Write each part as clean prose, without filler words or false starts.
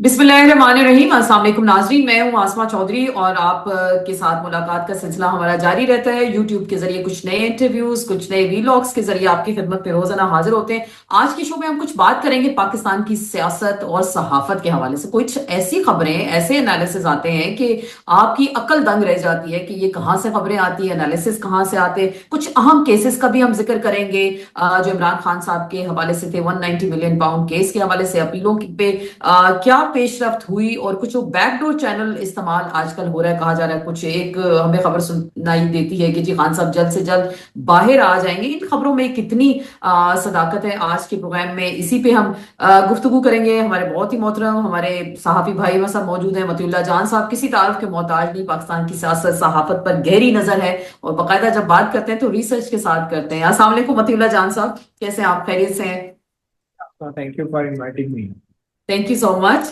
बिस्मिल्लाहिर्रहमानिर्रहीम। अस्सलाम वालेकुम नाजरीन, मैं हूं आसमा चौधरी और आप के साथ मुलाकात का सिलसिला हमारा जारी रहता है। यूट्यूब के जरिए कुछ नए इंटरव्यूज, कुछ नए वीलॉग्स के जरिए आपकी खिदमत में रोजाना हाजिर होते हैं। आज के शो में हम कुछ बात करेंगे पाकिस्तान की सियासत और सहाफत के हवाले से। कुछ ऐसी खबरें, ऐसे एनालिसिस आते हैं कि आपकी अकल दंग रह जाती है कि ये कहाँ से खबरें आती है, एनालिसिस कहाँ से आते हैं। कुछ अहम केसेस का भी हम जिक्र करेंगे जो इमरान खान साहब के हवाले से थे। 190 मिलियन पाउंड केस के हवाले से अपीलों पे क्या पेशरफ्त हुई और कुछ वो बैकडोर चैनल इस्तेमाल आजकल हो रहा है, कहा जा रहा है। कुछ एक हमें खबर सुनाई देती है कि जी खान साहब जल्द से जल्द बाहर आ जाएंगे। इन खबरों में कितनी सदाकत है, आज के प्रोग्राम में इसी पे हम गुफ्तगू करेंगे। हमारे बहुत ही मोहतरम हमारे सहाफी भाई सब मौजूद हैं। मतीउल्लाह जान साहब किसी तारुफ के मोहताज नहीं, पाकिस्तान की सियासत सहाफत पर गहरी नजर है और बाकायदा जब बात करते हैं तो रिसर्च के साथ करते हैं। अस्सलाम वालेकुम मतीउल्लाह जान साहब, कैसे हैं आप? खैरियत से हैं? Thank you for inviting me. Thank you so much.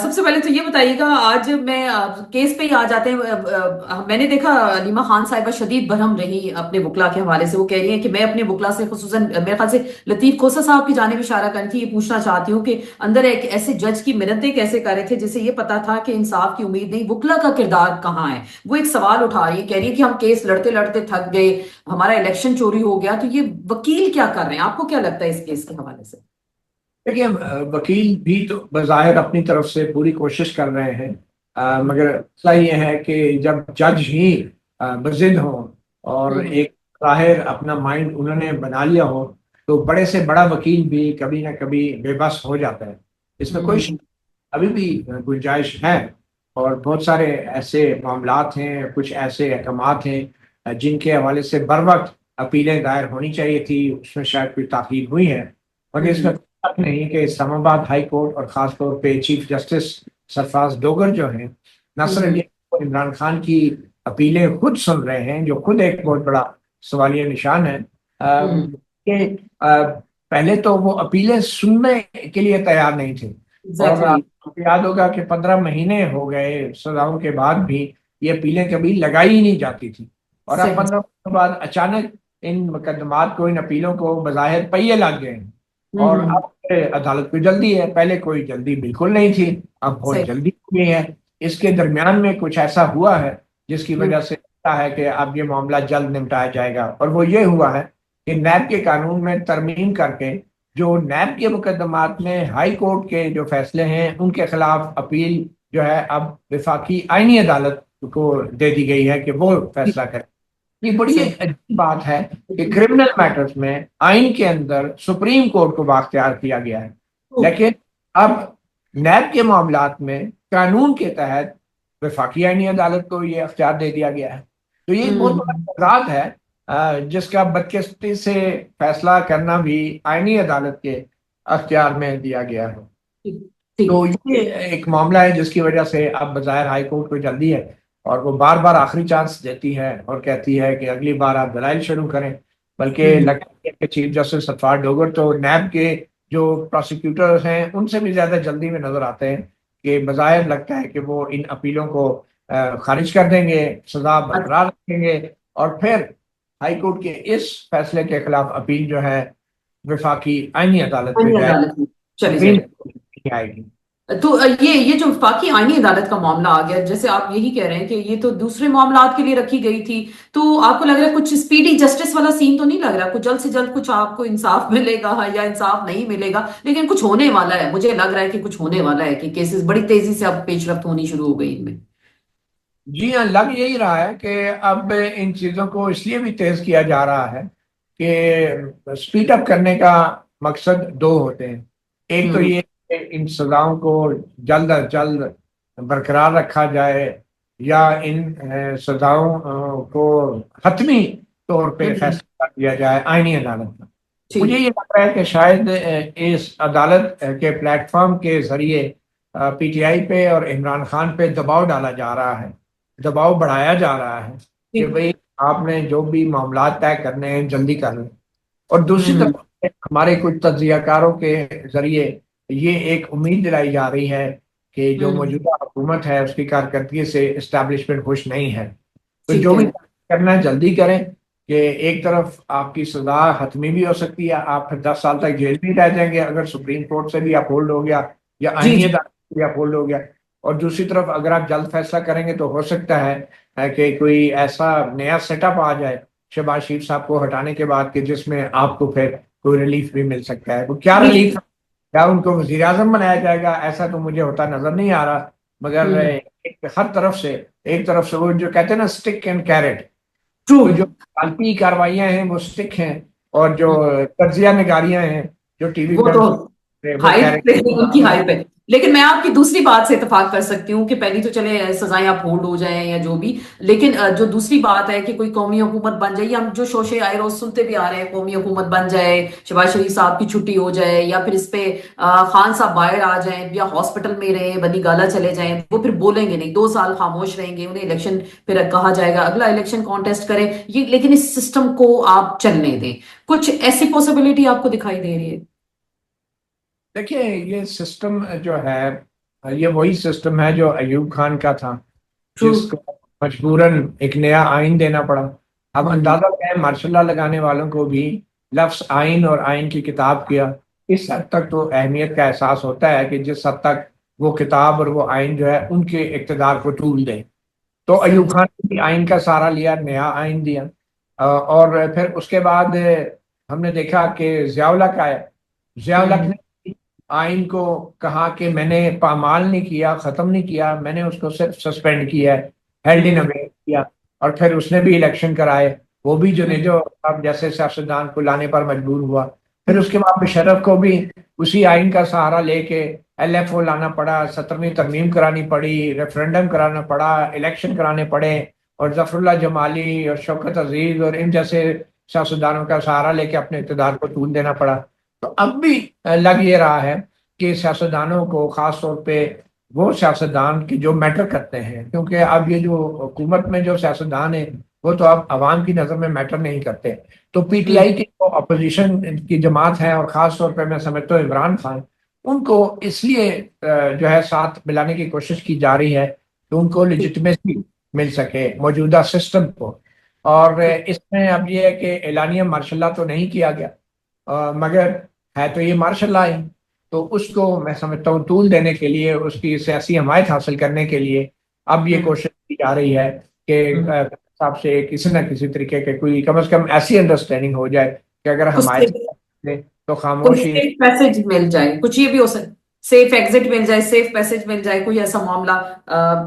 सबसे पहले तो ये बताइएगा, आज मैं केस पे ही आ जाते हैं। मैंने देखा नीमा खान साहिबा शदीद बरहम रही अपने वकला के हवाले से। वो कह रही हैं कि मैं अपने वकला से, खुसूसन मेरे ख्याल से लतीफ खोसा साहब की जानिब इशारा करनी थी, ये पूछना चाहती हूँ कि अंदर एक ऐसे जज की मिन्नतें कैसे कर रहे थे जिसे ये पता था कि इंसाफ की उम्मीद नहीं, वकला का किरदार कहाँ है। वो एक सवाल उठा रही है, कह रही है कि हम केस लड़ते लड़ते थक गए, हमारा इलेक्शन चोरी हो गया। तो ये वकील क्या कर रहे हैं? आपको क्या लगता है इस केस के हवाले से? देखिए, वकील भी तो बज़ाहिर अपनी तरफ से पूरी कोशिश कर रहे हैं। मगर मसला ये है कि जब जज ही बज़िद हो और हम्म। एक ज़ाहिर अपना माइंड उन्होंने बना लिया हो, तो बड़े से बड़ा वकील भी कभी ना कभी बेबस हो जाता है। इसमें कोई हम्म। अभी भी गुंजाइश है। और बहुत सारे ऐसे मामलात हैं, कुछ ऐसे अहकामात हैं जिनके हवाले से बर वक्त अपीलें दायर होनी चाहिए थी, उसमें शायद कोई ताख़ीर हुई है। मगर इसमें हम्म। शक नहीं कि इस्लामाबाद हाई कोर्ट और ख़ास तौर पे चीफ जस्टिस सरफराज डोगर जो हैं, नासिर हम्म। अली और इमरान खान की अपीलें खुद सुन रहे हैं, जो खुद एक बहुत बड़ा सवालिया निशान है। हम्म। कि पहले तो वो अपीलें सुनने के लिए तैयार नहीं थे। और एग्जैक्टली। आपको याद होगा कि 15 महीने हो गए सजाओं के बाद भी ये अपीलें कभी लगाई ही नहीं जाती थी। और अब सही। 15 महीने बाद अचानक इन मुकदमात को, इन अपीलों को बज़ाहिर पहिए लग गए हैं। और हम्म। अब अदालत को जल्दी है, पहले कोई जल्दी बिल्कुल नहीं थी, अब बहुत सही। जल्दी हो गई है। इसके दरमियान में कुछ ऐसा हुआ है जिसकी हम्म। वजह से लगता है कि अब ये मामला जल्द निपटाया जाएगा। और वो ये हुआ है कि नैब के कानून में तरमीम करके जो नैब के मुकदमात में हाई कोर्ट के जो फैसले हैं उनके खिलाफ अपील जो है अब विफाकी आईनी अदालत को दे दी गई है कि वो फैसला करे। ये बड़ी सही। एक अजीब बात है कि क्रिमिनल मैटर्स में आइन के अंदर सुप्रीम कोर्ट को बाख्तियार किया गया है, लेकिन अब नैब के मामलात में कानून के तहत वफाकी आईनी अदालत को ये अख्तियार दे दिया गया है। तो ये एक बहुत बड़ा हम्म। तज़ाद है जिसका बदकिस्मती से फैसला करना भी आईनी अदालत के अख्तियार में दिया गया है। ठीक। ठीक। तो ये एक मामला है जिसकी वजह से अब बाज़ाहिर हाई कोर्ट को जल्दी है और वो बार बार आखिरी चांस देती है और कहती है कि अगली बार आप दलाइल शुरू करें। बल्कि हम्म। लगता है कि चीफ जस्टिस सफार डोगर तो नैब के जो प्रोसिक्यूटर्स हैं उनसे भी ज्यादा जल्दी में नजर आते हैं, कि बाज़ाहिर लगता है कि वो इन अपीलों को खारिज कर देंगे, सजा अच्छा। बरकरार रखेंगे और फिर हाई कोर्ट के इस फैसले के खिलाफ अपील जो है वफाकी आईनी अदालत में आईनी जाए, अदालत में चली सुप्रीम जाए। कोर्ट नहीं आएगी। तो ये जो वफाकी आईनी अदालत का मामला आ गया, जैसे आप यही कह रहे हैं कि ये तो दूसरे मामलात के लिए रखी गई थी, तो आपको लग रहा है कुछ स्पीडी जस्टिस वाला सीन तो नहीं लग रहा? कुछ जल्द से जल्द कुछ आपको इंसाफ मिलेगा या इंसाफ नहीं मिलेगा, लेकिन कुछ होने वाला है। मुझे लग रहा है कि कुछ होने वाला है, कि केसेस बड़ी तेजी से अब पेशरफ्त होनी शुरू हो गई इनमें। जी हाँ, लग यही रहा है कि अब इन चीज़ों को इसलिए भी तेज किया जा रहा है कि स्पीड अप करने का मकसद दो होते हैं। एक तो हम्म। ये कि इन सजाओं को जल्द अज जल्द बरकरार रखा जाए या इन सजाओं को हतमी तौर पे हम्म। फैसला कर दिया जाए आईनी अदालत में। मुझे ठीक। ये लग रहा है कि शायद इस अदालत के प्लेटफॉर्म के जरिए पीटीआई पे और इमरान खान पे दबाव डाला जा रहा है, दबाव बढ़ाया जा रहा है कि ठीक। भाई आपने जो भी मामला तय करने हैं जल्दी कर लें। और दूसरी हम्म। तरफ हमारे कुछ तज्जियाकारों के जरिए ये एक उम्मीद दिलाई जा रही है कि जो हम्म। मौजूदा हुकूमत है उसकी कारकर्दगी से इस्टेब्लिशमेंट खुश नहीं है। तो ठीक जो भी है। करना है जल्दी करें, कि एक तरफ आपकी सजा हतमी भी हो सकती है, आप फिर 10 साल तक जेल में ही रह जाएंगे अगर सुप्रीम कोर्ट से भी अपहोल्ड हो गया या जी आईनी जी। या फोल्ड हो गया। और दूसरी तरफ अगर आप जल्द फैसला करेंगे तो हो सकता है कि कोई ऐसा नया सेटअप आ जाए शहबाज शरीफ साहब को हटाने के बाद कि जिसमें आपको फिर कोई रिलीफ भी मिल सकता है। वो क्या रिलीफ, क्या उनको वजीर आजम बनाया जाएगा, ऐसा तो मुझे होता नजर नहीं आ रहा। मगर हम्म। हर तरफ से, एक तरफ से वो जो कहते हैं ना स्टिक एंड कैरेट, ट्रू। तो जो पालतू कार्रवाइयां हैं वो स्टिक हैं, और जो तजिया निगारियां हैं जो टीवी वो पे हम तो सुनते हैं, वो हाइप कैरेट। पे, उनकी हाइप है। लेकिन मैं आपकी दूसरी बात से इत्तेफाक कर सकती हूँ कि पहली तो चले सजाएं आप होल्ड हो जाएं या जो भी, लेकिन जो दूसरी बात है कि कोई कौमी हुकूमत बन जाए, या हम जो शोशे आए रोज सुनते भी आ रहे हैं, कौमी हुकूमत बन जाए, शहबाज शरीफ साहब की छुट्टी हो जाए, या फिर इस पे खान साहब बाहर आ जाएं या हॉस्पिटल में रहे बनी गाला चले जाएं, वो फिर बोलेंगे नहीं, 2 साल खामोश रहेंगे, उन्हें इलेक्शन फिर कहा जाएगा अगला इलेक्शन कॉन्टेस्ट करें ये, लेकिन इस सिस्टम को आप चलने दें। कुछ ऐसी पॉसिबिलिटी आपको दिखाई दे रही है? देखिए, ये सिस्टम जो है, ये वही सिस्टम है जो अयूब खान का था, ट्रू। जिसको मजबूरन एक नया आइन देना पड़ा। अब हम्म। अंदाजा है मार्शल लगाने वालों को भी लफ्ज आइन और आइन की किताब किया इस हद तक तो अहमियत का एहसास होता है कि जिस हद तक वो किताब और वो आइन जो है उनके इक़्तिदार को तूल दे। तो अयूब समझ। खान ने भी आइन का सहारा लिया, नया आइन दिया। और फिर उसके बाद हमने देखा कि जियाउल हक आया। जियाउल हक हम्म। ने आइन को कहा कि मैंने पामाल नहीं किया, खत्म नहीं किया, मैंने उसको सिर्फ सस्पेंड किया है, हेल्ड इन हम्म। अबेयंस किया। और फिर उसने भी इलेक्शन कराए, वो भी हम्म। जुनेजो अब जैसे सियासतदान को लाने पर मजबूर हुआ। फिर उसके बाद मुशर्रफ को भी उसी आइन का सहारा लेके LFO लाना पड़ा, 17वीं तरमीम करानी पड़ी, रेफरेंडम कराना पड़ा, इलेक्शन कराने पड़े, और जफरुल्लाह जमाली और शौकत अजीज और इन जैसे सियासतदानों का सहारा लेके अपने इक़्तिदार को तूल देना पड़ा। तो अब भी लग ये रहा है कि सियासतदानों को, खास तौर पे वो सियासतदान की जो मैटर करते हैं, क्योंकि अब ये जो हुकूमत में जो सियासतदान है वो तो अब आवाम की नज़र में मैटर नहीं करते। तो हम्म। PTI की जो अपोजिशन की जमात है, और खास तौर पे मैं समझता हूँ इमरान खान, उनको इसलिए जो है साथ मिलाने की कोशिश की जा रही है कि उनको लिजिटमेसी मिल सके मौजूदा सिस्टम को। और इसमें अब ये है कि एलानिया मार्शल तो नहीं किया गया, मगर है तो ये मार्शल लॉ है। तो उसको मैं समझता हूँ तूल देने के लिए, उसकी सियासी हमायत हासिल करने के लिए अब ये हम्म। कोशिश की जा रही है कि हम्म। साहब से किसी ना किसी तरीके के कोई कम से कम ऐसी अंडरस्टैंडिंग हो जाए कि अगर कुछ हमायत करें तो कोई खामोशी। सेफ पैसेज मिल जाए, कुछ ये भी हो सकता, सेफ एग्जिट मिल जाए, सेफ पैसेज मिल जाए, कोई ऐसा मामला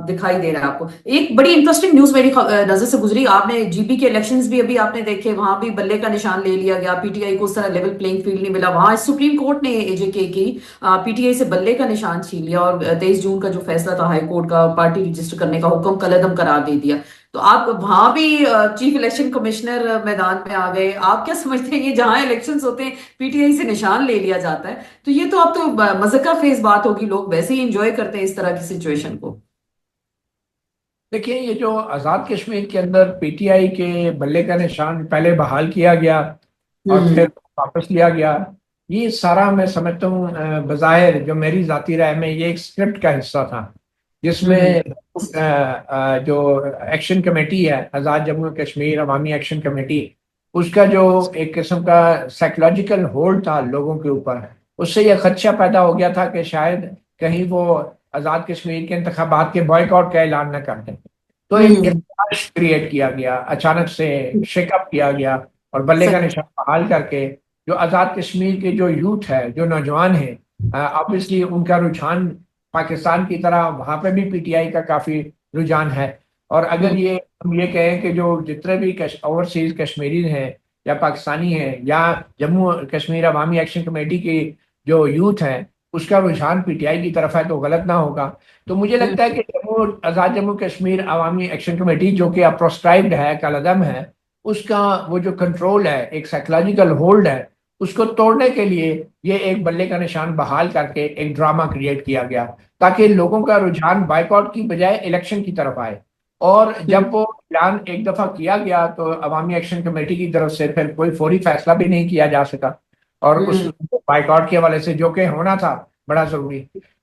दिखाई दे रहा है आपको? एक बड़ी इंटरेस्टिंग न्यूज मेरी नजर से गुजरी, आपने जीपी के इलेक्शंस भी अभी आपने देखे, वहां भी बल्ले का निशान ले लिया गया, पीटीआई को उस तरह लेवल प्लेइंग फील्ड नहीं मिला, वहां सुप्रीम कोर्ट ने एजेके की पीटीआई से बल्ले का निशान छीन लिया, और 23 जून का जो फैसला था हाई कोर्ट का, पार्टी रजिस्टर करने का हुक्म कलअदम करार दे दिया। तो आप वहां भी चीफ इलेक्शन कमिश्नर मैदान में आ गए, आप क्या समझते हैं ये जहां इलेक्शंस होते हैं पीटीआई से निशान ले लिया जाता है, तो ये तो अब तो मजे का फेस बात होगी, लोग वैसे ही एंजॉय करते हैं इस तरह की सिचुएशन को। देखिए, ये जो आज़ाद कश्मीर के अंदर PTI के बल्ले का निशान पहले बहाल किया गया और हम्म। फिर वापस लिया गया, ये सारा मैं समझता हूँ बज़ाहिर जो मेरी जाती राय में ये एक स्क्रिप्ट का हिस्सा था, जिसमें हम्म। जो एक्शन कमेटी है, आज़ाद जम्मू कश्मीर अवामी एक्शन कमेटी, उसका जो एक किस्म का साइकोलॉजिकल होल्ड था लोगों के ऊपर, उससे यह खदशा पैदा हो गया था कि शायद कहीं वो आज़ाद कश्मीर के इंतखाबात के बॉयकॉट का ऐलान न कर दें। तो एक हम्म। इर्तिकाश क्रिएट किया गया, अचानक से शेकअप किया गया, और बल्ले का सही। निशान बहाल करके जो आज़ाद कश्मीर के जो यूथ है, जो नौजवान है, ऑब्वियसली उनका रुझान पाकिस्तान की तरह वहां पे भी PTI का काफी रुझान है। और अगर हम्म। ये हम ये कहें कि जो जितने भी ओवरसीज कश्मीरी हैं या पाकिस्तानी हैं या जम्मू कश्मीर अवामी एक्शन कमेटी की जो यूथ है, उसका रुझान PTI की तरफ है तो गलत ना होगा। तो मुझे हम्म। लगता है कि आज़ाद जम्मू कश्मीर अवामी एक्शन कमेटी जो कि अब प्रोस्क्राइब्ड है, कलअदम है, उसका वो जो कंट्रोल है, एक साइकोलॉजिकल होल्ड है, उसको तोड़ने के लिए ये एक बल्ले का निशान बहाल करके एक ड्रामा क्रिएट किया गया, ताकि लोगों का रुझान बाइकआउट की बजाय इलेक्शन की तरफ आए। और हम्म। जब वो ऐलान एक दफा किया गया तो अवामी एक्शन कमेटी की तरफ से फिर कोई फौरी फैसला भी नहीं किया जा सका, और उस हम्म। बाइकआउट के हवाले से जो कि होना था बड़ा जरूरी।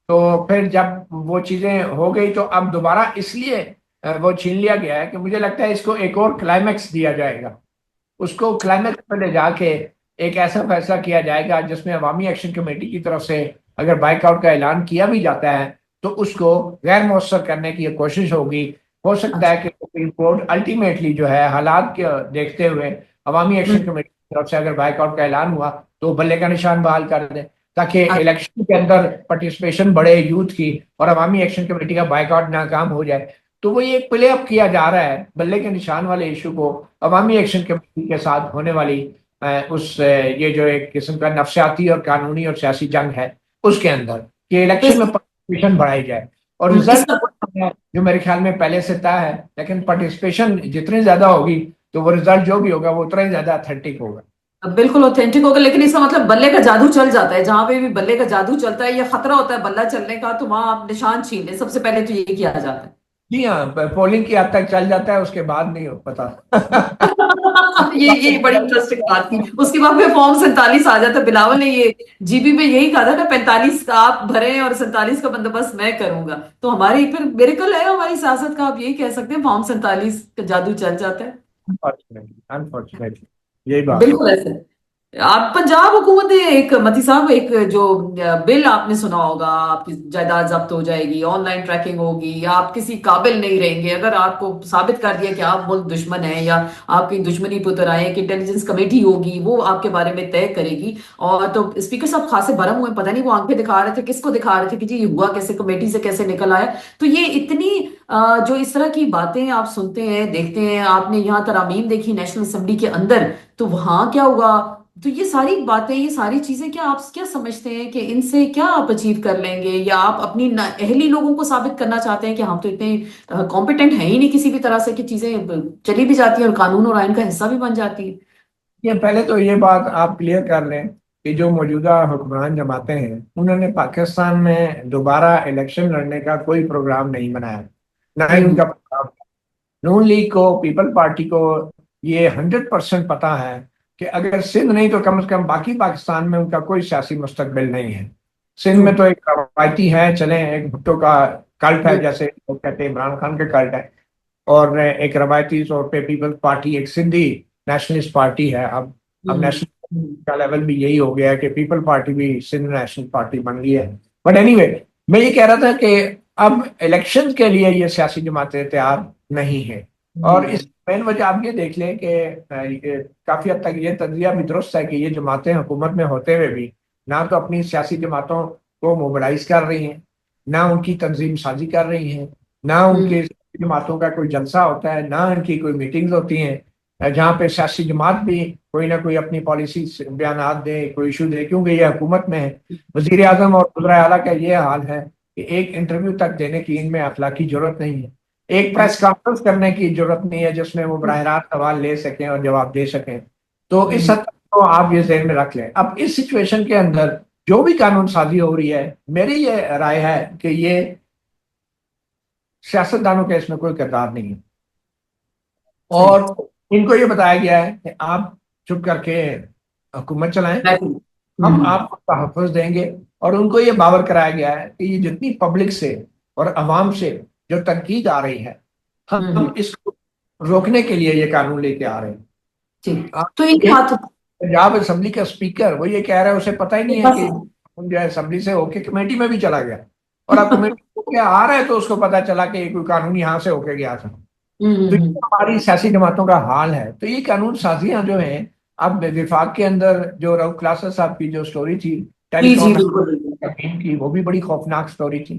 तो फिर जब वो चीजें हो गई तो अब दोबारा इसलिए वो छीन लिया गया है कि मुझे लगता है इसको एक और क्लाइमैक्स दिया जाएगा, उसको क्लाइमैक्स पर ले जाके एक ऐसा फैसला किया जाएगा जिसमें अवामी एक्शन कमेटी की तरफ से अगर बाइकआउट का ऐलान किया भी जाता है तो उसको गैर मौसर करने की कोशिश होगी। हो सकता है अच्छा। कि सुप्रीम कोर्ट अल्टीमेटली जो है हालात के देखते हुए अवामी एक्शन हम्म। कमेटी की तरफ से अगर बाइकआउट का ऐलान हुआ तो बल्ले का निशान बहाल कर दे, ताकि अच्छा। इलेक्शन के अंदर पार्टिसिपेशन बढ़े यूथ की, और अवामी एक्शन कमेटी का बाइकआउट नाकाम हो जाए। तो वो ये प्ले अप किया जा रहा है बल्ले के निशान वाले इशू को अवामी एक्शन कमेटी के साथ होने वाली ये जो एक किस्म का नफसियाती और कानूनी और सियासी जंग है उसके अंदर, कि तो इलेक्शन में पार्टिसिपेशन बढ़ाई जाए। और रिजल्ट इसका जो मेरे ख्याल में पहले से तय है, लेकिन पार्टिसिपेशन जितनी ज्यादा होगी तो वो रिजल्ट जो भी होगा वो उतना ही ज्यादा अथेंटिक होगा। बिल्कुल ऑथेंटिक होगा, लेकिन इसका मतलब बल्ले का जादू चल जाता है। जहां पे भी बल्ले का जादू चलता है या खतरा होता है बल्ला चलने का, तो वहां आप निशान छीन ले, सबसे पहले तो ये किया जाता है। जी हाँ, पोलिंग की हद तक चल जाता है, उसके बाद नहीं हो पता। ये बड़ी इंटरेस्टिंग बात थी। उसके बाद में फॉर्म 47 आ जाता है। बिलावल ने ये जीबी में यही कहा था ना, 45 आप भरे और 47 का बंदोबस्त मैं करूंगा। तो हमारी फिर मिरेकल है हमारी सियासत का, आप यही कह सकते हैं, फॉर्म 47 का जादू चल जाता है। अनफॉर्चुनेटली, अनफॉर्चुनेटली यही बात है। बिल्कुल ऐसे। आप पंजाब हुकूमत ने एक मती साहब एक जो बिल आपने सुना होगा, आपकी जायदाद जब्त हो जाएगी, ऑनलाइन ट्रैकिंग होगी, आप किसी काबिल नहीं रहेंगे अगर आपको साबित कर दिया कि आप मुल्क दुश्मन हैं या आपकी दुश्मनी पे उतर आए, एक इंटेलिजेंस कमेटी होगी वो आपके बारे में तय करेगी। और तो स्पीकर साहब खासे भरम हुए, पता नहीं वो आंखें दिखा रहे थे, किसको दिखा रहे थे कि जी ये हुआ कैसे, कमेटी से कैसे निकल आया। तो ये इतनी जो इस तरह की बातें आप सुनते हैं देखते हैं, आपने यहाँ तरामीम देखी नेशनल असेंबली के अंदर, तो वहां क्या हुआ। तो ये सारी बातें, ये सारी चीजें, क्या आप क्या समझते हैं कि इनसे क्या आप अचीव कर लेंगे, या आप अपनी अहली लोगों को साबित करना चाहते हैं कि हम तो इतने कॉम्पिटेंट हैं ही नहीं किसी भी तरह से कि चीजें चली भी जाती हैं और कानून और आइन का हिस्सा भी बन जाती है। ये पहले तो ये बात आप क्लियर कर लें कि जो मौजूदा हुक्मरान जमातें हैं उन्होंने पाकिस्तान में दोबारा इलेक्शन लड़ने का कोई प्रोग्राम नहीं बनाया, ना ही हम्म। उनका प्रोग्राम। नून लीग को, पीपल पार्टी को ये 100% पता है कि अगर सिंध नहीं तो कम से कम बाकी पाकिस्तान में उनका कोई सियासी मुस्तकबिल नहीं है। सिंध ट्रू। में तो एक रवायती है, चले एक भुट्टो का कल्ट है, जैसे लोग कहते हैं इमरान खान का कल्ट है, और एक रवायती तौर पे पीपल्स पार्टी एक सिंधी नेशनलिस्ट पार्टी है। अब नेशनल का लेवल भी यही हो गया है कि पीपल पार्टी भी सिंध नेशनल पार्टी बन गई है। बट एनीवे, मैं ये कह रहा था कि अब इलेक्शन के लिए ये सियासी जमातें तैयार नहीं है। और इस मेन वजह आप ये देख लें कि काफी हद तक ये तज्जिया भी दुरुस्त है कि ये जमातें हुकूमत में होते हुए भी ना तो अपनी सियासी जमातों को मोबिलाइज कर रही हैं, ना उनकी तंजीम साजी कर रही हैं, ना उनके जमातों का कोई जलसा होता है, ना इनकी कोई मीटिंग्स होती हैं जहाँ पे सियासी जमात भी कोई ना कोई अपनी पॉलिसी बयान दे, कोई इशू दे, क्योंकि ये हुकूमत में है। वजीर आजम और वज़ीर आला का ये हाल है कि एक इंटरव्यू तक देने की इनमें अखलाकी जरूरत नहीं है, एक प्रेस कॉन्फ्रेंस करने की जरूरत नहीं है जिसमें वो बराह रास्त सवाल ले सकें और जवाब दे सकें। तो इस हद तक तो आप ये जहन में रख लें। अब इस सिचुएशन के अंदर जो भी कानून साजी हो रही है, मेरी ये राय है कि ये सियासतदानों का इसमें कोई किरदार नहीं है, सही। और इनको ये बताया गया है कि आप चुप करके हुकूमत चलाएं, हम आपको तहफ़्फ़ुज़ देंगे। और उनको ये बावर कराया गया है कि ये जितनी पब्लिक से और अवाम से जो तनकीद आ रही है, हम इसको रोकने के लिए ये कानून लेके आ रहे हैं। ठीक। आप तो इनके देखें, हाथ पंजाब असेंबली का स्पीकर वो ये कह रहा है उसे पता ही के नहीं है पास। कि जो है असेंबली से होके कमेटी में भी चला गया, और अब कमेटी होके आ रहा है तो उसको पता चला कि कोई कानून यहाँ से होके गया था। तो ये हमारी सियासी जमातों का हाल है। तो ये कानून साजियां जो हैं, अब विफाक के अंदर जो रऊफ क्लासा साहब की जो स्टोरी थी जी जी टेलीकॉम बिल्कुल बिल्कुल। की, वो भी बड़ी खौफनाक स्टोरी थी।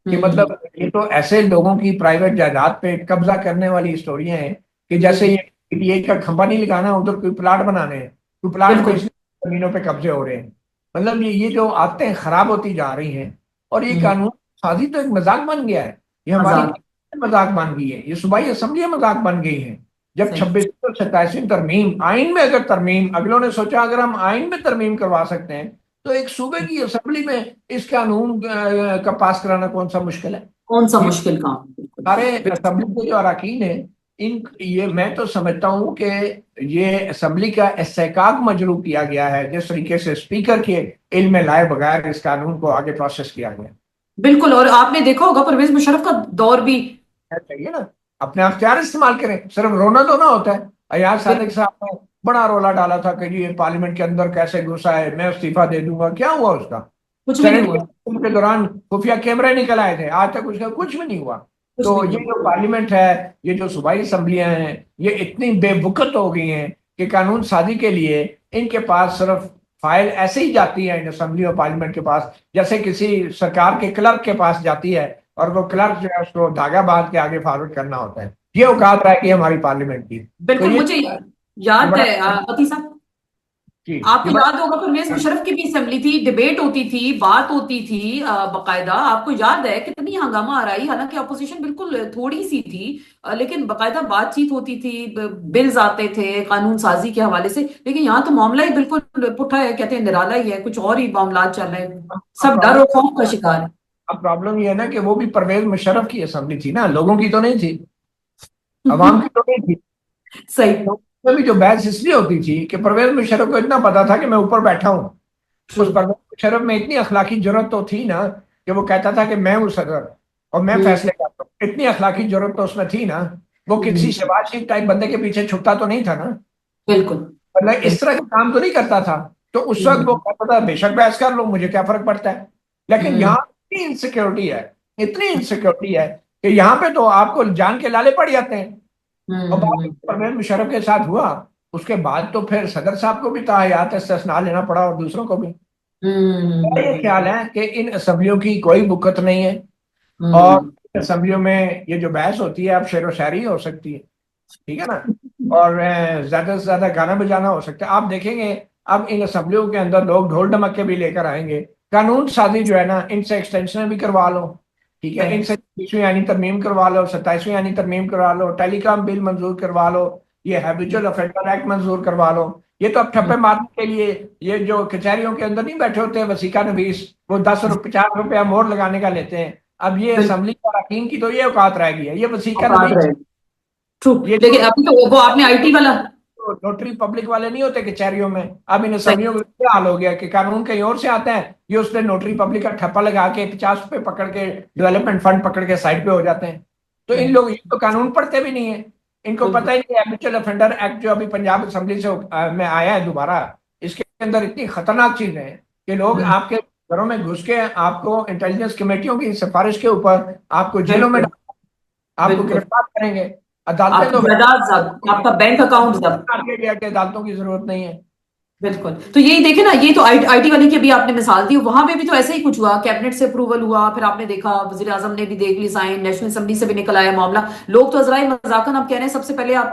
कि हम्म। मतलब ये तो ऐसे लोगों की प्राइवेट जायदाद पे कब्जा करने वाली स्टोरियां हैं कि जैसे हम्म। ये का खंबा नहीं लगाना, उधर कोई प्लाट बनाने हैं, कोई प्लाट बिल्कुल। बेचने, जमीनों पे कब्जे हो रहे हैं। मतलब ये जो आदतें खराब होती जा रही हैं, और ये हम्म। कानून साजी तो एक मजाक बन गया है। ये हमारी मजाक। मजाक बन गई है, ये सूबाई असम्बलियां मजाक बन गई हैं। जब सही। 26वीं और 27वीं तरमीम आइन में, अगर तरमीम अगलों ने सोचा अगर हम आइन में तरमीम करवा सकते हैं तो एक सूबे की असम्बली में इस कानून का पास कराना कौन सा मुश्किल है। कौन सा ये मुश्किल काम, बिल्कुल। सारे बिल्कुल। असम्बली के जो अरकान है, इन ये मैं तो समझता हूँ कि ये असम्बली का इस्तेहकाक मजरू किया गया है जिस तरीके से स्पीकर के इल्म में लाए बगैर इस कानून को आगे प्रोसेस किया गया। बिल्कुल। और आपने देखा होगा परवेज मुशर्रफ का दौर भी। चाहिए ना, अपने अख्तियार इस्तेमाल करें, सिर्फ रोना धोना होता है। अयाज सादिक बिल्कुल। साहब ने बड़ा रोला डाला था कि ये पार्लियामेंट के अंदर कैसे घुसा है, मैं इस्तीफा दे दूंगा, क्या हुआ उसका? कुछ भी नहीं सेनेट हुआ। के दौरान खुफिया कैमरे निकल आए थे, आज तक उसका कुछ भी नहीं हुआ। कुछ तो भी ये नहीं जो पार्लियामेंट है, ये जो सूबाई असम्बलियां हैं, ये इतनी बेवकूफ हो गई हैं कि कानून साजी के लिए इनके पास सिर्फ फाइल ऐसे ही जाती है इन असम्बली और पार्लियामेंट के पास, जैसे किसी सरकार के क्लर्क के पास जाती है, और वो क्लर्क जो है उसको धागा बांध के आगे फॉरवर्ड करना होता है। ये औकात रह गई है हमारी पार्लियामेंट की। तो बिल्कुल। मुझे ये याद बड़ा है अती साहब, जी, आपको ये बड़ा याद होगा परवेज मुशर्रफ की भी असेंबली थी, डिबेट होती थी, बात होती थी बकायदा। आपको याद है कितनी हंगामा आ रही, हालांकि अपोजिशन बिल्कुल थोड़ी सी थी, लेकिन बकायदा बातचीत होती थी, बिल्स आते थे कानून साजी के हवाले से। लेकिन यहाँ तो मामला ही बिल्कुल पुठा है, कहते हैं निराला ही है, कुछ और ही मामला चल रहे हैं, सब डर प्रॉब्लम और खौफ का शिकार अब प्रॉब्लम ये है ना कि वो भी परवेज मुशर्रफ की असेंबली थी ना, लोगों की तो नहीं थी, है। अवाम की तो नहीं थी। सही। तो उसमें भी जो बहस इसलिए होती थी कि परवेज मुशर्रफ को इतना पता था कि मैं ऊपर बैठा हूँ। ट्रू। उस परवेज मुशर्रफ में इतनी अखलाकी जरूरत तो थी ना कि वो कहता था कि मैं हूँ सदर और मैं हम्म। फैसले करता हूँ, इतनी अखलाकी जरूरत तो उसमें थी ना। वो किसी हम्म। शहबाज शरीफ टाइप बंदे के पीछे छुपता तो नहीं था ना, बिल्कुल। मतलब इस बिल्कुल। तरह का काम तो नहीं करता था। तो उस वक्त वो हम्म। कहता था बेशक बहस कर लो, मुझे क्या फर्क पड़ता है। लेकिन हम्म। यहाँ इतनी इनसिक्योरिटी है, इतनी इनसिक्योरिटी है कि यहाँ पे तो आपको जान के लाले पड़ जाते हैं। और बात हम्म। परवेज मुशर्रफ के साथ हुआ, उसके बाद तो फिर सदर साहब को भी ताहयात इस्तेस्ना लेना पड़ा और दूसरों को भी। मेरा ये हम्म। ख्याल है कि इन असम्बलियों की कोई बुकत नहीं है, और हम्म। असम्बलियों में ये जो बहस होती है अब शेर व शायरी हो सकती है, ठीक है ना, और ज्यादा से ज्यादा गाना बजाना हो सकता है। आप देखेंगे अब इन असम्बलियों के अंदर लोग ढोल ढमक्के भी लेकर आएंगे। कानून साजी जो है ना, इनसे एक्सटेंशन भी करवा लो, ठीक है, सही। इनसे 20वीं यानी तरमीम करवा लो, 27वीं यानी तरमीम करवा लो, टेलीकॉम बिल मंजूर करवा लो, ये हैबिचुअल ऑफेंडर एक्ट मंजूर करवा लो। ये तो अब ठप्पे मारने के लिए, ये जो कचहरियों के अंदर नहीं बैठे होते हैं वसीका नवीस, वो 10 50 रुपया मोहर लगाने का लेते हैं। अब ये बिल्कुल। असम्बली का अरकान की तो ये औकात रह गई है, ये वसीका औकात नवीस, रहे। ट्रू। ये लेकिन जो अभी तो वो आपने आईटी वाला। तो नोटरी पब्लिक वाले नहीं होते कचहरियों में, अब इन सही। असेंबलियों का क्या हाल हो गया कि कानून कहीं और से आता है, ये उसने नोटरी पब्लिक का ठप्पा लगा के 50 रुपए पकड़ के डेवलपमेंट फंड पकड़ के साइड पे हो जाते हैं। तो इन लोग ये तो कानून पढ़ते भी नहीं है, इनको बिल्कुल। पता ही नहीं है हैबिचुअल ऑफेंडर एक्ट जो अभी पंजाब असेंबली से में आया है दोबारा, इसके अंदर इतनी खतरनाक चीजें हैं कि लोग हम्म। आपके घरों में घुस के आपको इंटेलिजेंस कमेटियों की सिफारिश के ऊपर आपको जेलों में बिल्कुल। आपको बिल्कुल। गिरफ्तार करेंगे। अदालतें तो आपकी जायदाद जब्त, आपका बैंक अकाउंट जब्त। आगे गया कि अदालतों की जरूरत नहीं है। बिल्कुल। तो यही देखे ना, ये तो आईटी वाले की भी आपने मिसाल दी, वहां पे भी तो ऐसे ही कुछ हुआ, कैबिनेट से अप्रूवल हुआ, फिर आपने देखा वजीर आजम ने भी देख ली साइन, नेशनल असेंबली से भी निकल आया मामला। लोग तो अजराई मजाकन अब कह रहे हैं सबसे पहले आप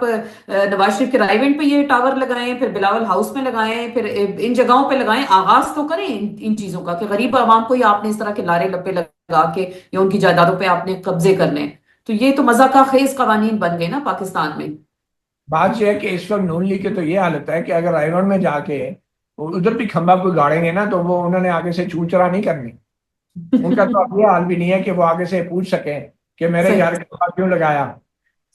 नवाज शरीफ के राइवेंट पे ये टावर लगाएं, फिर बिलावल हाउस में लगाएं, फिर इन जगहों पे लगाएं, आगाज तो करें इन चीजों का, कि गरीब आवाम को ही आपने इस तरह के लारे लप्पे लगा के या उनकी जायदादों पे आपने कब्जे करने हैं। तो ये तो मजाक खेज कवानीन बन गए ना पाकिस्तान में। बात यह है कि इस वक्त नून लीग की तो ये हालत है कि अगर रायगढ़ में जाके वो उधर भी खंबा कोई गाड़ेंगे ना, तो वो उन्होंने आगे से छू चरा नहीं करनी। उनका तो अब ये हाल भी नहीं है कि वो आगे से पूछ सके कि मेरे सही। घर खंबा क्यों लगाया।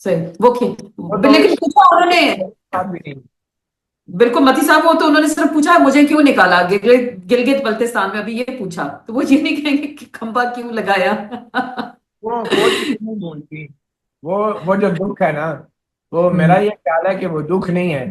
सही। वो वो तो लेकिन इस पूछा उन्होंने। बात भी नहीं। बिल्कुल मती साहब, वो तो उन्होंने सिर्फ पूछा मुझे क्यों निकाला गिलगित गिलगित बल्तिस्तान में, अभी ये पूछा, तो वो ये नहीं कहेंगे कि खंबा क्यों लगाया। वो चीज नहीं भूलती। वो जो दुख है ना, वो मेरा हम्म। ये ख्याल है कि वो दुख नहीं है।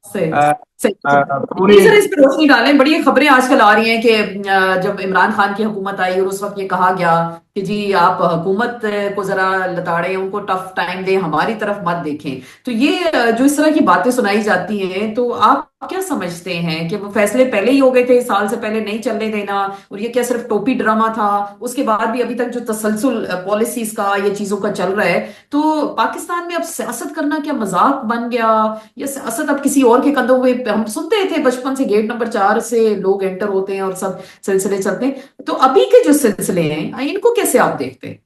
सही। अ, सही। पूरी ये सर इस पर रोशनी डालें, बड़ी खबरें आजकल आ रही हैं कि जब इमरान खान की हुकूमत आई और उस वक्त ये कहा गया कि जी आप हुकूमत को जरा लताड़ें, उनको टफ टाइम दें, हमारी तरफ मत देखें। तो ये जो इस तरह की बातें सुनाई जाती हैं, तो आप क्या समझते हैं कि वो फैसले पहले ही हो गए थे, साल से पहले नहीं चलने देना, और ये क्या सिर्फ टोपी ड्रामा था? उसके बाद भी अभी तक जो तसलसल पॉलिसीज का, ये चीजों का चल रहा है, तो पाकिस्तान में अब सियासत करना क्या मजाक बन गया, या सियासत अब किसी और के कंधों पे? हम सुनते थे बचपन से गेट नंबर 4 से लोग एंटर होते हैं और सब सिलसिले चलते हैं, तो अभी के जो सिलसिले हैं इनको कैसे आप देखते हैं?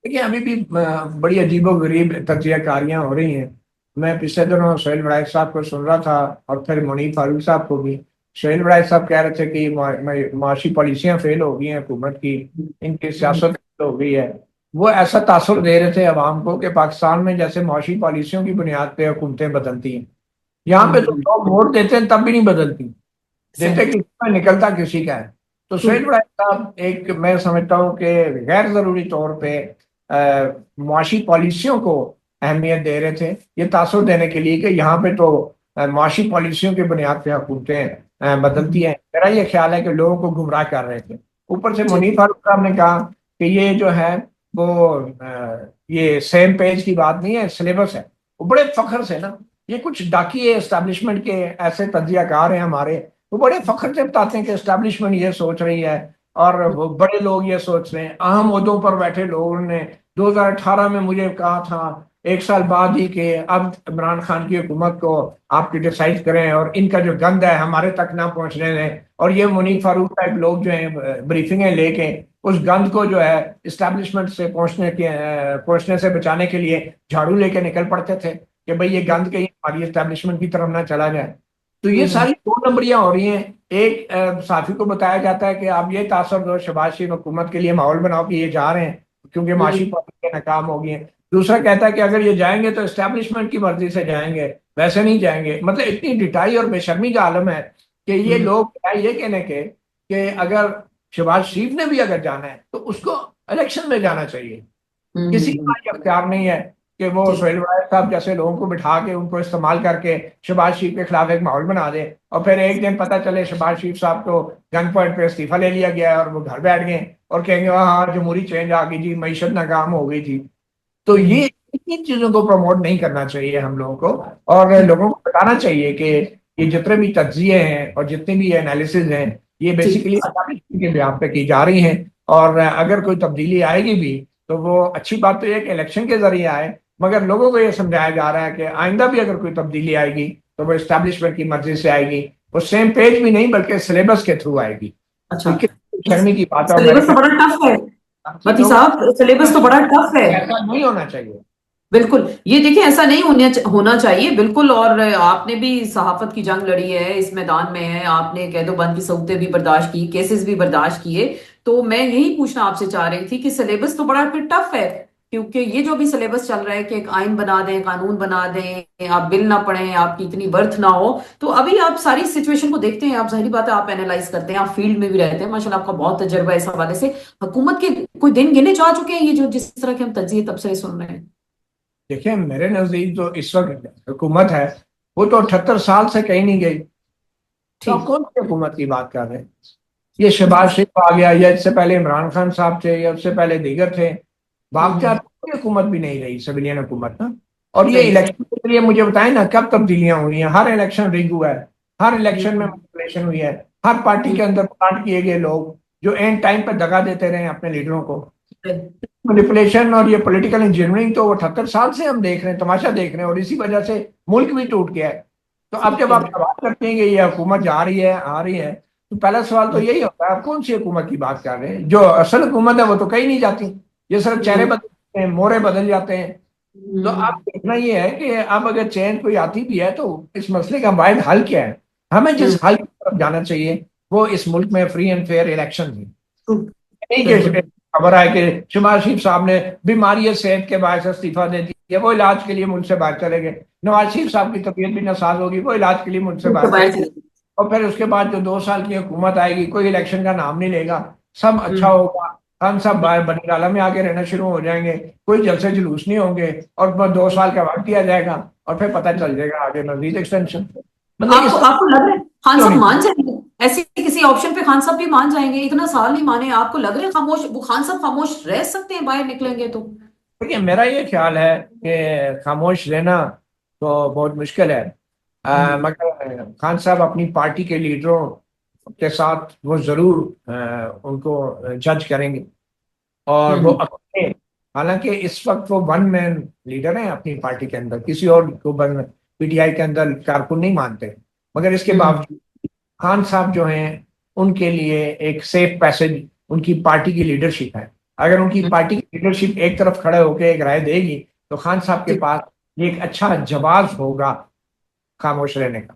देखिए अभी भी बड़ी अजीबो गरीब तज्जियाकारियां हो रही हैं। मैं पिछले दिनों सोहेल वड़ाइच साहब को सुन रहा था, और फिर मुनीर फारूक साहब को भी। सोहेल वड़ाइच साहब कह रहे थे कि माशी पॉलिसियां फेल हो गई हैं हुकूमत की, इनकी हम्म। सियासत फेल हो गई है। वो ऐसा तासुर दे रहे थे अवाम को कि पाकिस्तान में जैसे माशी पॉलिसियों की बुनियाद पे हुकूमतें बदलती हैं। यहाँ पे तो हम्म। लोग वोट देते हैं तब भी नहीं बदलती, देते सही। किसी का निकलता किसी का है। तो ट्रू। सुहेल वड़ाइच साहब एक, मैं समझता हूँ कि गैर जरूरी तौर पे मुआशी पॉलिसियों को अहमियत दे रहे थे, ये तासुर देने के लिए कि यहाँ पे तो मुआशी पॉलिसियों की बुनियाद पे हुकूमतें बदलती हैं। मेरा ये ख्याल है कि लोगों को गुमराह कर रहे थे। ऊपर से जी मुनीर फारूक साहब ने कहा कि ये जो है वो ये सेम पेज की बात नहीं है, सिलेबस है। वो बड़े फख्र से ना, ये कुछ डाकिए एस्टेब्लिशमेंट के ऐसे तज्जियाकार हैं हमारे, वो बड़े फख्र से बताते हैं कि एस्टेब्लिशमेंट ये सोच रही है और वो बड़े लोग ये सोच रहे हैं। अहम ओहदों पर बैठे लोगों ने 2018 में मुझे कहा था, एक साल बाद ही, कि अब इमरान खान की हुकूमत को आप क्रिटिसाइज करें और इनका जो गंद है हमारे तक ना पहुंचने दें। और ये मुनीर फारूक टाइप लोग जो हैं ब्रीफिंगें लेके उस गंद को जो है इस्टेब्लिशमेंट से पहुंचने से बचाने के लिए झाड़ू लेके निकल पड़ते थे कि भाई ये गंद कहीं हमारी इस्टेब्लिशमेंट की तरफ ना चला जाए। तो ये हम्म सारी दो नंबरियां हो रही हैं। एक साथी को बताया जाता है कि आप ये तासर दो शहबाज शरीफ हुकूमत के लिए माहौल बनाओ कि ये जा रहे हैं क्योंकि माशी हम्म पॉलिसी नाकाम हो गई है। दूसरा कहता है कि अगर ये जाएंगे तो एस्टेब्लिशमेंट की मर्जी से जाएंगे, वैसे नहीं जाएंगे। मतलब इतनी डिटाई और बेशर्मी का आलम है कि ये हम्म लोग क्या ये कहने के कि अगर शहबाज शरीफ ने भी अगर जाना है तो उसको इलेक्शन में जाना चाहिए। किसी का हम्म। ये अख्तियार नहीं है कि वो जी सोहेल राय साहब जैसे लोगों को बिठा के उनको इस्तेमाल करके शहबाज शरीफ के खिलाफ एक माहौल बना दे और फिर एक दिन पता चले शहबाज शरीफ साहब को गन पॉइंट पे इस्तीफा ले लिया गया है और वो घर बैठ गए और कहेंगे हाँ हाँ जमहूरी चेंज आ गई जी, मईशत नाकाम हो गई थी। तो हम्म ये इन चीजों को प्रमोट नहीं करना चाहिए हम लोगों को। और लोगों को बताना चाहिए कि ये जितने भी तज्जिए हैं और जितने भी एनालिसिस हैं ये जी बेसिकली के बिहाफ पे की जा रही हैं। और अगर कोई तब्दीली आएगी भी तो वो अच्छी बात तो ये है कि इलेक्शन के जरिए आए, मगर लोगों को ये समझाया जा रहा है कि आइंदा भी अगर कोई तब्दीली आएगी तो वो इस्टेब्लिशमेंट की मर्जी से आएगी। वो सेम पेज भी नहीं बल्कि सिलेबस के थ्रू आएगी। तो अच्छा। ये कितनी शर्मी की बात है और मेरे सिलेबस तो बड़ा टफ है ख्याल मती लोगों साहब, सिलेबस तो को बड़ा टफ है। ऐसा नहीं होना चाहिए। बिल्कुल, ये देखिए ऐसा नहीं होना चाहिए बिल्कुल। और आपने भी सहाफत की जंग लड़ी है, इस मैदान में है, आपने कह दो बंद की सऊतें भी बर्दाश्त की, केसेस भी बर्दाश्त किए। तो मैं यही पूछना आपसे चाह रही थी कि सिलेबस तो बड़ा फिर टफ है, क्योंकि ये जो भी सिलेबस चल रहा है कि एक आइन बना दें, कानून बना दें, आप बिल ना पढ़ें, आपकी इतनी वर्थ ना हो। तो अभी आप सारी सिचुएशन को देखते हैं, आप जाहिर बात है आप एनालाइज करते हैं, आप फील्ड में भी रहते हैं, माशाल्लाह आपका बहुत तजर्बा है इस हवाले से। हुकूमत के कोई दिन गिने जा चुके हैं ये जो जिस तरह के हम तज्जिए तबसरे सुन रहे हैं? देखिए मेरे नजदीक जो इस वक्त हुकूमत है वो तो 78 साल से कहीं नहीं गई। तो आप ठीक। कौन सी हुकूमत की बात कर रहे हैं? ये शहबाज शरीफ आ गया या इससे पहले इमरान खान साहब थे या उससे पहले दीगर थे, बागचार हम्म। कोई हुकूमत भी नहीं रही सिविलियन हुकूमत ना। और ये सही। इलेक्शन के लिए मुझे बताएं ना कब तब्दीलियां हुई हैं? हर इलेक्शन रिग हुआ है, हर इलेक्शन में हम्म, मैनिपुलेशन हुई है, हर पार्टी हम्म, के अंदर प्लांट किए गए लोग जो एंड टाइम पर दगा देते रहे अपने लीडरों को। सही। मैनिपुलेशन और ये पॉलिटिकल इंजीनियरिंग तो 78 साल से हम देख रहे हैं, तमाशा देख रहे हैं, और इसी वजह से मुल्क भी टूट गया है। तो अब जब आप सही। सवाल करते हैं कि ये हुकूमत जा रही है आ रही है, तो पहला सवाल तो यही होता है आप कौन सी हुकूमत की बात कर रहे हैं? जो असल हुकूमत है वो तो कहीं नहीं जाती, ये सिर्फ चेहरे हम्म, बदल जाते हैं, मोहरे बदल जाते हैं। तो हम्म, अब देखना ये है कि अब अगर चेंज कोई आती भी है तो इस मसले का वाहिद हल क्या है? हमें हम्म, जिस हल की तरफ जाना चाहिए वो इस मुल्क में फ्री एंड फेयर इलेक्शन है। नहीं कि बिल्कुल। खबर है कि शहबाज शरीफ साहब ने बीमारी सेहत के बायस इस्तीफा दे दिया, वो इलाज के लिए मुल्क से बाहर चले गए। नवाज शरीफ साहब की तबीयत भी नासाज होगी, वो इलाज के लिए मुल्क से मुझसे बाहर बाहर चले गए। चले और फिर उसके बाद जो 2 साल की हुकूमत आएगी कोई इलेक्शन का नाम नहीं लेगा, सब अच्छा हम्म, होगा, हम सब बाहर बनीगाला में आके रहना शुरू हो जाएंगे, कोई जलसे जुलूस नहीं होंगे और बस 2 साल का वक्त दिया जाएगा और फिर पता चल जाएगा आगे मजीद एक्सटेंशन। तो मतलब आपको इस तरह आपको लग रहा है खान की साहब होनी मान चाहिए। जाएंगे? ऐसे किसी ऑप्शन पे खान साहब भी मान जाएंगे? इतना साल नहीं माने, आपको लग रहा है खामोश, वो खान साहब खामोश रह सकते हैं बाहर निकलेंगे तो? देखिए मेरा ये ख्याल है कि खामोश रहना तो बहुत मुश्किल है। हम्म मगर खान साहब अपनी पार्टी के लीडरों के साथ वो जरूर उनको जज करेंगे और वो हम्म अपने, हालांकि इस वक्त वो वन मैन लीडर हैं अपनी पार्टी के अंदर, किसी और को पीटीआई के अंदर कारकुन नहीं मानते, मगर इसके हम्म बावजूद खान साहब जो हैं उनके लिए एक सेफ पैसेज उनकी पार्टी की लीडरशिप है। अगर उनकी हम्म, पार्टी की लीडरशिप एक तरफ खड़े होकर एक राय देगी तो खान साहब के जी। पास ये एक अच्छा जवाब होगा खामोश रहने का।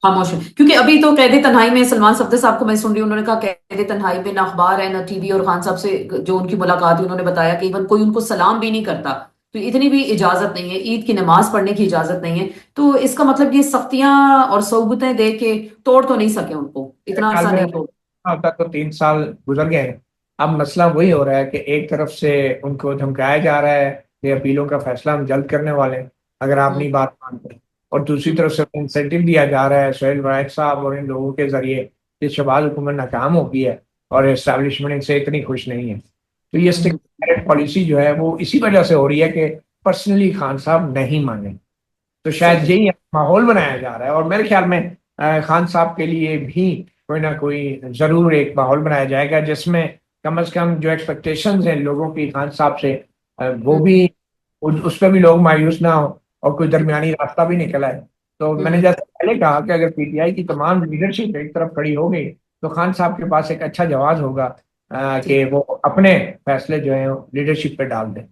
खामोश है क्योंकि अभी तो कैदे तन्हाई में सलमान सफदर साहब को मैं सुन रही हूँ, उन्होंने कहा कैदे तन्हाई में ना अखबार है ना टीवी, और खान साहब से जो उनकी मुलाकात हुई उन्होंने बताया कि इवन कोई उनको सलाम भी नहीं करता। तो इतनी भी इजाजत नहीं है, ईद की नमाज पढ़ने की इजाजत नहीं है। तो इसका मतलब ये सख्तियां और सोबतें दे के तोड़ तो नहीं सके उनको, मेरे इतना ख्याल अरसा में नहीं तोड़। अब तक तो 3 साल गुजर गए हैं। अब मसला वही हो रहा है कि एक तरफ से उनको धमकाया जा रहा है कि अपीलों का फैसला हम जल्द करने वाले हैं अगर आप हम्म नहीं बात मानते, और दूसरी हम्म तरफ से इंसेंटिव दिया जा रहा है सोहेल राय साहब और इन लोगों के जरिए कि शहबाज हुकूमत नाकाम हो गई है और एस्टेब्लिशमेंट इनसे इतनी खुश नहीं है। तो ये हम्म, स्टिक पॉलिसी जो है वो इसी वजह से हो रही है कि पर्सनली खान साहब नहीं माने। तो शायद सही। यही माहौल बनाया जा रहा है, और मेरे ख्याल में खान साहब के लिए भी कोई ना कोई जरूर एक माहौल बनाया जाएगा जिसमें कम से कम जो एक्सपेक्टेशंस हैं लोगों की खान साहब से, वो हम्म, भी उस पर भी लोग मायूस ना हो और कोई दरमियानी रास्ता भी निकला है। तो मैंने हम्म, जैसे पहले कहा कि अगर पीटीआई की तमाम लीडरशिप एक तरफ खड़ी हो गई तो खान साहब के पास एक अच्छा जवाब होगा ठीक। कि वो अपने फैसले जो है लीडरशिप पे डाल दें।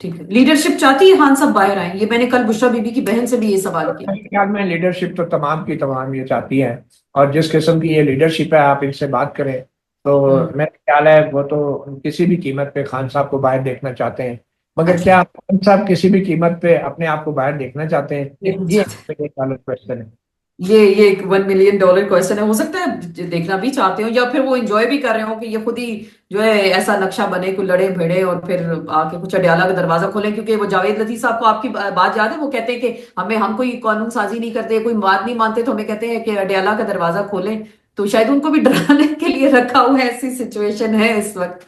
ठीक है, लीडरशिप चाहती है खान साहब बाहर आए? ये मैंने कल बुशरा बीबी की बहन से भी ये सवाल किया। मेरे ख्याल में लीडरशिप तो तमाम की तमाम ये चाहती है, और जिस किस्म की ये लीडरशिप है आप इनसे बात करें तो हम्म। मेरा ख्याल है वो तो किसी भी कीमत पे खान साहब को बाहर देखना चाहते हैं। मगर अच्छा। क्या खान साहब किसी भी कीमत पे अपने आप को बाहर देखना चाहते हैं, देखना ये चाहते एक अलग क्वेश्चन है। ये एक $1 मिलियन क्वेश्चन है। हो सकता है देखना भी चाहते हो, या फिर वो एंजॉय भी कर रहे हो कि ये खुद ही जो है ऐसा नक्शा बने, कोई लड़े भिड़े और फिर आके कुछ अडयाला का दरवाजा खोलें। क्योंकि वो जावेद लतीफ साहब को आपकी बात याद है, वो कहते हैं कि हम कोई कानून साजी नहीं करते, कोई बात नहीं मानते, तो हमें कहते हैं कि अडयाला का दरवाजा खोलें। तो शायद उनको भी डराने के लिए रखा हुआ है, ऐसी सिचुएशन है इस वक्त।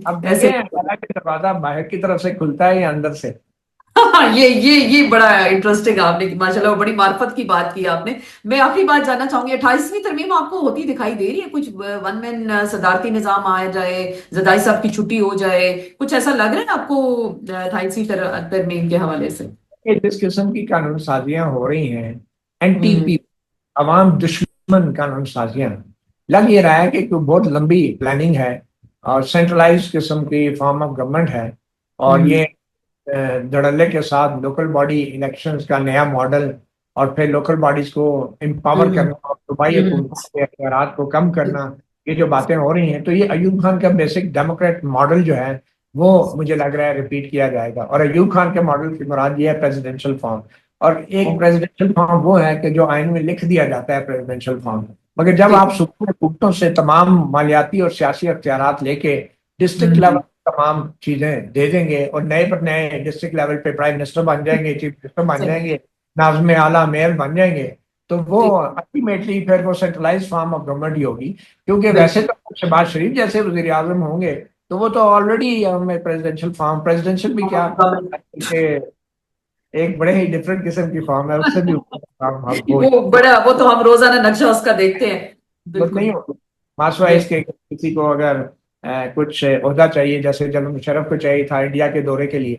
अब ऐसे देखें हालांकि दरवाजा बाहर की तरफ से खुलता है या अंदर से। हाँ, ये बड़ा इंटरेस्टिंग आपने माशाल्लाह बड़ी मार्फत की बात की आपने। मैं आखिरी बात जानना चाहूंगी, 28वीं तरमीम आपको होती दिखाई दे रही है? कुछ वन मैन सदारती निजाम आ जाए, जरदारी साहब की छुट्टी हो जाए, कुछ ऐसा लग रहा है आपको 28वीं तरमीम के हवाले से? ये जिस किस्म की कानून साजियां हो रही हैं, एंटी हम्म, पी अवाम दुश्मन कानून साजियां, लग ये रहा है कि कोई बहुत लंबी प्लानिंग है और सेंट्रलाइज किस्म की फॉर्म ऑफ गवर्नमेंट है। और हम्म, ये धड़ल्ले के साथ लोकल बॉडी इलेक्शंस का नया मॉडल, और फिर लोकल बॉडीज को एम्पावर हम्म, करना और सूबाई हम्म, हुकूमतों के अख्तियारात को कम करना, ये जो बातें हो रही हैं, तो ये अयूब खान का बेसिक डेमोक्रेट मॉडल जो है वो मुझे लग रहा है रिपीट किया जाएगा। और अयूब खान के मॉडल की मुराद ये है प्रेसिडेंशियल फॉर्म। और एक प्रेसिडेंशियल फॉर्म वो है कि जो आइन में लिख दिया जाता है प्रेसिडेंशियल फॉर्म, मगर जब ठीक। आप सुप्रीम हुकूमतों से तमाम मालियाती और सियासी अख्तियारात लेके डिस्ट्रिक्ट लेवल हम्म, तमाम चीजें दे देंगे और नए पर नए डिस्ट्रिक्ट लेवल पे प्राइम मिनिस्टर बन जाएंगे, चीफ मिनिस्टर बन सही। जाएंगे, नाज़िम आला मेयर बन जाएंगे, तो वो ठीक। अल्टीमेटली फिर वो सेंट्रलाइज फॉर्म ऑफ गवर्नमेंट ही होगी। क्योंकि वैसे बिल्कुल। तो शहबाज शरीफ जैसे वजीर आजम होंगे तो वो तो ऑलरेडी हमें प्रेसिडेंशियल फॉर्म, प्रेसिडेंशियल भी क्या, कि एक बड़े ही डिफरेंट किस्म की फॉर्म है, उससे भी ऊपर फॉर्म हम हो वो तो हम रोजाना नक्शा उसका देखते हैं। जरूरत नहीं बिल्कुल। होती। मार्शवाइज के किसी को अगर कुछ ओहदा चाहिए, जैसे जनरल मुशर्रफ को चाहिए था इंडिया के दौरे के लिए,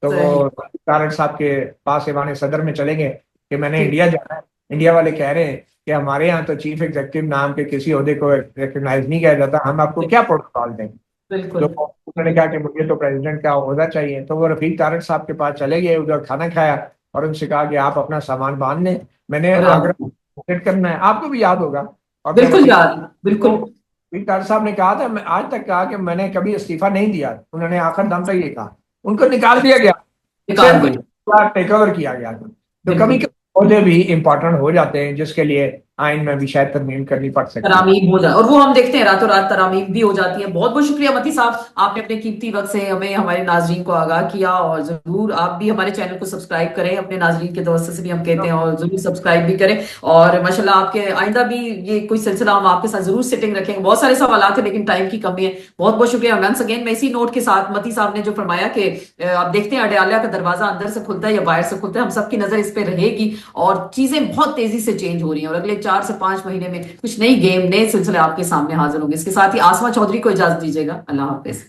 तो सही। वो तारक साहब के पास ईवान सदर में चले गए कि मैंने ठीक। इंडिया जाना है। इंडिया वाले कह रहे हैं कि हमारे यहाँ तो चीफ एग्जीक्यूटिव नाम के किसी ओहदे को रिकग्नाइज नहीं किया जाता, हम आपको ठीक। क्या प्रोटोकॉल दें। तो बिल्कुल। उन्होंने कहा कि मुझे तो प्रेसिडेंट का ओहदा चाहिए, तो वो रफीक तारक साहब के पास चले गए, उधर खाना खाया और उनसे कहा कि आप अपना सामान बांध लें, मैंने और आगरा आप? विजिट करना है, आपको भी याद होगा। और फिर बिल्कुल रफीक याद। तो बिल्कुल। रफीक तारक साहब ने कहा था, मैं आज तक कहा कि मैंने कभी इस्तीफा नहीं दिया, उन्होंने आखिर दम तक ये कहा, उनको निकाल दिया गया, निकाल फिर कुछ दिया। टेक ओवर किया गया। तो कभी बिल्कुल। कभी ओहदे भी इंपॉर्टेंट हो जाते हैं जिसके लिए आइन में भी शायद तरमीम करनी पड़ सकती है। तरामीम हो जाए, और वो हम देखते हैं रातों रात तरामीम भी हो जाती है। बहुत बहुत शुक्रिया मती साहब, आपने अपने कीमती वक्त से हमें, हमारे नाजरीन को आगाह किया। और जरूर आप भी हमारे चैनल को सब्सक्राइब करें, अपने नाजरीन के दोस्त से भी हम कहते हैं, और जरूर सब्सक्राइब भी करें। और माशाल्लाह आपके आइंदा भी ये कोई सिलसिला हम आपके साथ जरूर सिटिंग रखेंगे। बहुत सारे सवाल थे लेकिन टाइम की कमी है। बहुत बहुत शुक्रिया वंस अगेन। मैं इसी नोट के साथ, मती साहब ने जो फरमाया कि आप देखते हैं अडयाला का दरवाजा अंदर से खुलता है या बाहर से खुलता है, हम सबकी नजर इस पे रहेगी। और चीजें बहुत तेजी से चेंज हो रही हैं, और अगले 4 से 5 महीने में कुछ नई गेम, नए सिलसिले आपके सामने हाजिर होंगे। इसके साथ ही आसमा चौधरी को इजाजत दीजिएगा। अल्लाह हाफिज।